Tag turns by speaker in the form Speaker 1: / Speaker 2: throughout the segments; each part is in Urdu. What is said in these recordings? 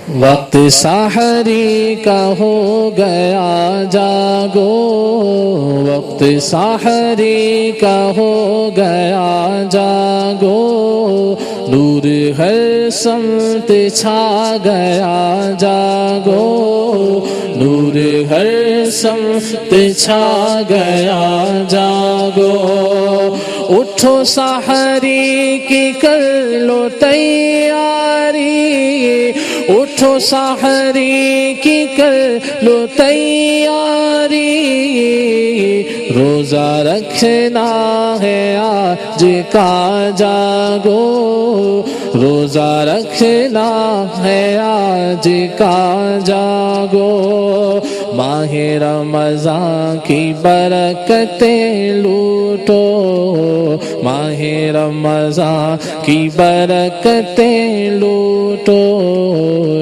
Speaker 1: وقت سحری کا ہو گیا جاگو، وقت سحری کا ہو گیا جاگو، نور ہر سمت چھا گیا جاگو، نور ہر سمت چھا گیا جاگو، اٹھو سحری کی کر لو تیاری، اٹھو سحری کی کر لو تیاری، روزہ رکھنا ہے آج کا جاگو، روزہ رکھنا ہے آج کا جاگو، ماہ رمضان کی برکتیں لوٹو، ماہ رمضان کی برکتیں لوٹو،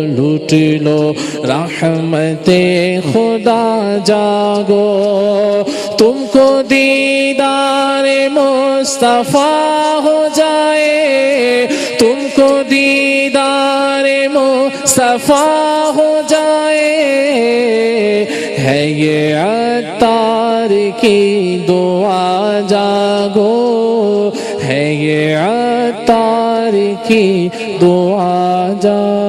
Speaker 1: لوٹ لو رحمت خدا جاگو، تم کو دیدار مصطفیٰ ہو جائے، تم کو دیدار مصطفیٰ ہو جائے، ہے یہ عطار کی دعا جاگو، ہے یہ عطار کی دعا جاگو۔